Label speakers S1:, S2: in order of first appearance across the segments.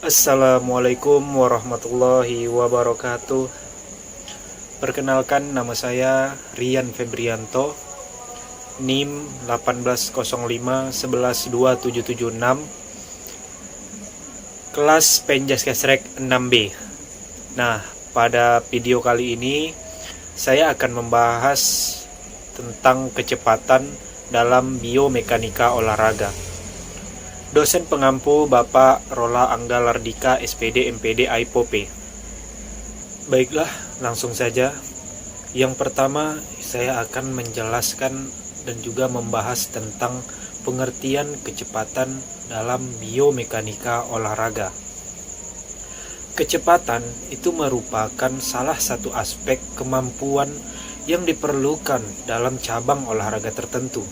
S1: Assalamualaikum warahmatullahi wabarakatuh. Perkenalkan, nama saya Rian Febrianto, NIM 1805112776, kelas Penjas Kesrek 6B. Nah, pada video kali ini saya akan membahas tentang kecepatan dalam biomekanika olahraga. Dosen pengampu Bapak Rola Angga Lardika, SPD, MPD, AIPOP. Baiklah, langsung saja. Yang pertama, saya akan menjelaskan dan juga membahas tentang pengertian kecepatan dalam biomekanika olahraga. Kecepatan itu merupakan salah satu aspek kemampuan yang diperlukan dalam cabang olahraga tertentu.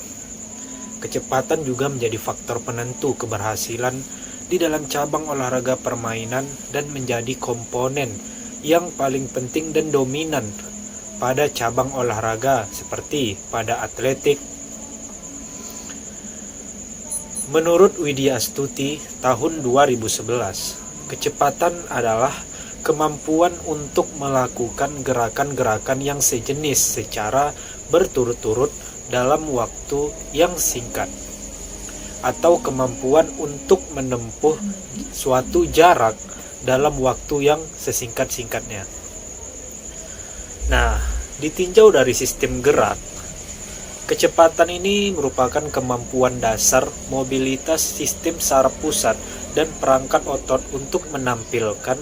S1: Kecepatan juga menjadi faktor penentu keberhasilan di dalam cabang olahraga permainan dan menjadi komponen yang paling penting dan dominan pada cabang olahraga seperti pada atletik. Menurut Widya Astuti tahun 2011, kecepatan adalah kemampuan untuk melakukan gerakan-gerakan yang sejenis secara berturut-turut dalam waktu yang singkat, atau kemampuan untuk menempuh suatu jarak dalam waktu yang sesingkat-singkatnya. Nah, ditinjau dari sistem gerak, kecepatan ini merupakan kemampuan dasar mobilitas sistem saraf pusat dan perangkat otot untuk menampilkan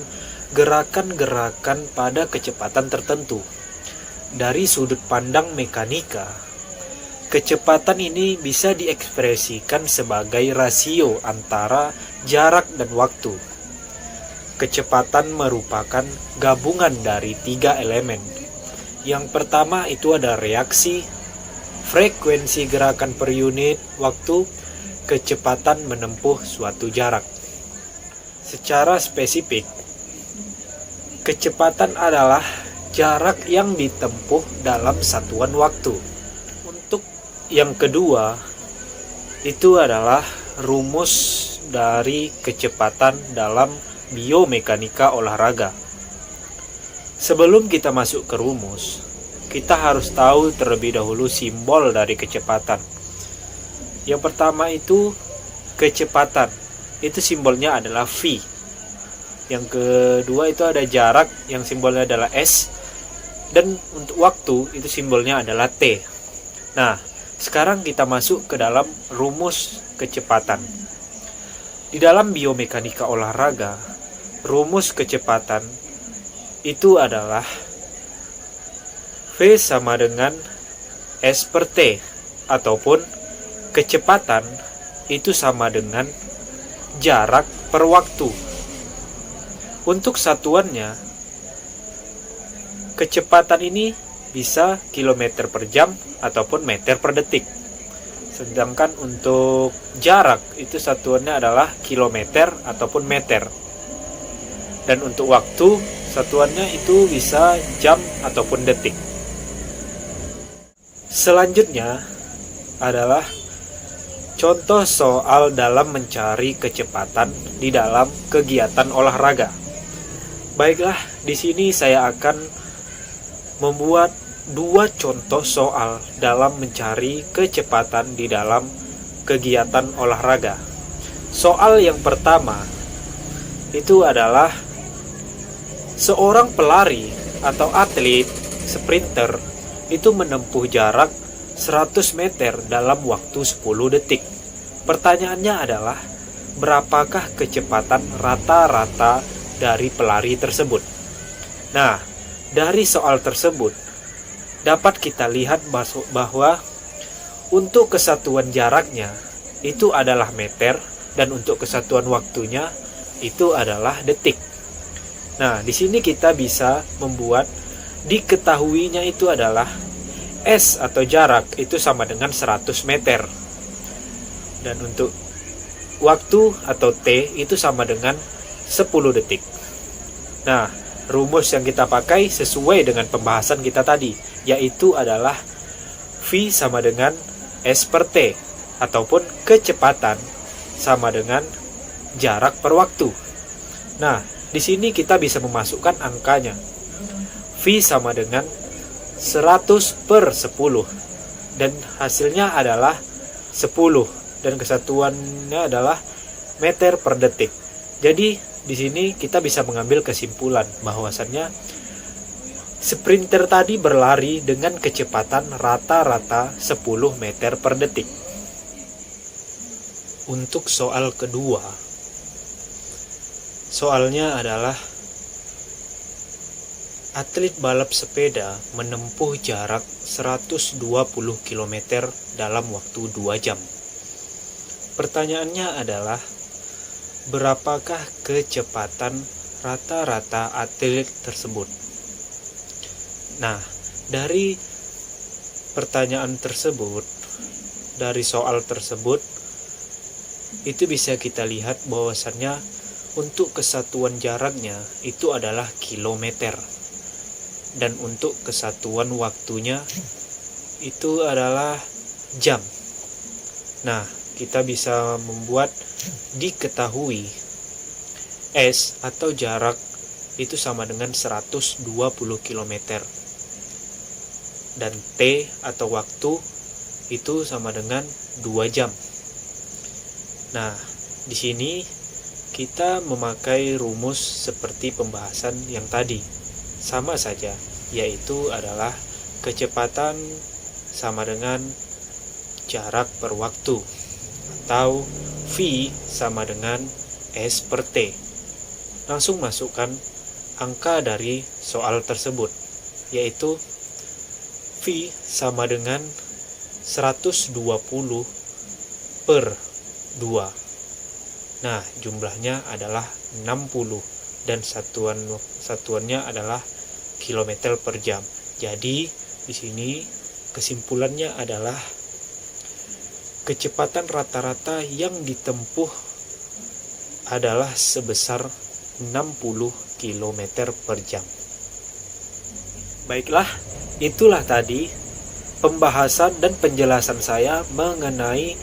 S1: gerakan-gerakan pada kecepatan tertentu. Dari sudut pandang mekanika, kecepatan ini bisa diekspresikan sebagai rasio antara jarak dan waktu. Kecepatan merupakan gabungan dari 3 elemen. Yang pertama itu ada reaksi, frekuensi gerakan per unit waktu, kecepatan menempuh suatu jarak. Secara spesifik, kecepatan adalah jarak yang ditempuh dalam satuan waktu. Yang kedua, itu adalah rumus dari kecepatan dalam biomekanika olahraga. Sebelum kita masuk ke rumus, kita harus tahu terlebih dahulu simbol dari kecepatan. Yang pertama itu kecepatan, itu simbolnya adalah V. Yang kedua itu ada jarak, yang simbolnya adalah S. Dan untuk waktu, itu simbolnya adalah T. Nah, sekarang kita masuk ke dalam rumus kecepatan. Di dalam biomekanika olahraga, rumus kecepatan itu adalah V sama dengan S per T, ataupun kecepatan itu sama dengan jarak per waktu. Untuk satuannya, kecepatan ini bisa kilometer per jam ataupun meter per detik. Sedangkan untuk jarak itu satuannya adalah kilometer ataupun meter. Dan untuk waktu satuannya itu bisa jam ataupun detik. Selanjutnya adalah contoh soal dalam mencari kecepatan di dalam kegiatan olahraga. Baiklah, di sini saya akan membuat 2 contoh soal dalam mencari kecepatan di dalam kegiatan olahraga. Soal yang pertama itu adalah seorang pelari atau atlet sprinter itu menempuh jarak 100 meter dalam waktu 10 detik. Pertanyaannya adalah, berapakah kecepatan rata-rata dari pelari tersebut? Nah, dari soal tersebut dapat kita lihat bahwa untuk kesatuan jaraknya itu adalah meter dan untuk kesatuan waktunya itu adalah detik. Nah, di sini kita bisa membuat diketahuinya itu adalah S atau jarak itu sama dengan 100 meter. Dan untuk waktu atau T itu sama dengan 10 detik. Nah, rumus yang kita pakai sesuai dengan pembahasan kita tadi, yaitu adalah V sama dengan S per T, ataupun kecepatan sama dengan jarak per waktu. Nah, di sini kita bisa memasukkan angkanya. V sama dengan 100/10 dan hasilnya adalah 10 dan kesatuannya adalah meter per detik. Jadi di sini kita bisa mengambil kesimpulan bahwasannya sprinter tadi berlari dengan kecepatan rata-rata 10 meter per detik. Untuk soal kedua, soalnya adalah atlet balap sepeda menempuh jarak 120 km dalam waktu 2 jam. Pertanyaannya adalah, berapakah kecepatan rata-rata atlet tersebut? Nah, dari pertanyaan tersebut, dari soal tersebut, itu bisa kita lihat bahwasannya untuk kesatuan jaraknya itu adalah kilometer. Dan untuk kesatuan waktunya itu adalah jam. Nah, kita bisa membuat diketahui S atau jarak itu sama dengan 120 km. Dan T atau waktu itu sama dengan 2 jam. Nah, di sini kita memakai rumus seperti pembahasan yang tadi. Sama saja, yaitu adalah kecepatan sama dengan jarak per waktu, atau V sama dengan S per T. Langsung masukkan angka dari soal tersebut, yaitu V sama dengan 120 per 2. Nah, jumlahnya adalah 60 dan satuannya adalah kilometer per jam. Jadi, di sini kesimpulannya adalah kecepatan rata-rata yang ditempuh adalah sebesar 60 km per jam. Baiklah, itulah tadi pembahasan dan penjelasan saya mengenai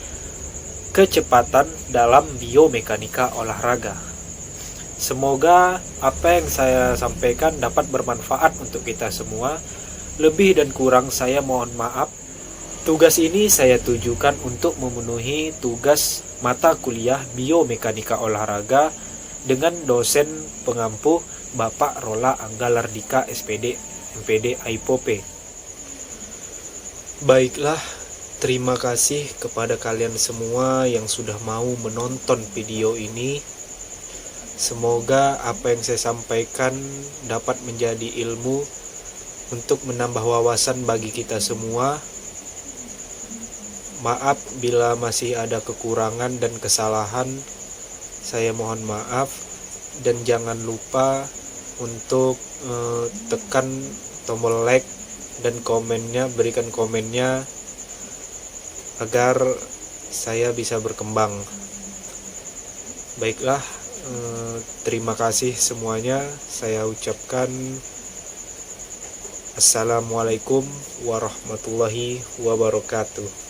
S1: kecepatan dalam biomekanika olahraga. Semoga apa yang saya sampaikan dapat bermanfaat untuk kita semua. Lebih dan kurang saya mohon maaf. Tugas ini saya tujukan untuk memenuhi tugas mata kuliah biomekanika olahraga dengan dosen pengampu Bapak Rola Anggalardika SPD MPD AIPOP. Baiklah, terima kasih kepada kalian semua yang sudah mau menonton video ini. Semoga apa yang saya sampaikan dapat menjadi ilmu untuk menambah wawasan bagi kita semua. Maaf bila masih ada kekurangan dan kesalahan, saya mohon maaf. Dan jangan lupa untuk tekan tombol like dan komennya, berikan komennya agar saya bisa berkembang. Baiklah, terima kasih semuanya. Saya ucapkan Assalamualaikum warahmatullahi wabarakatuh.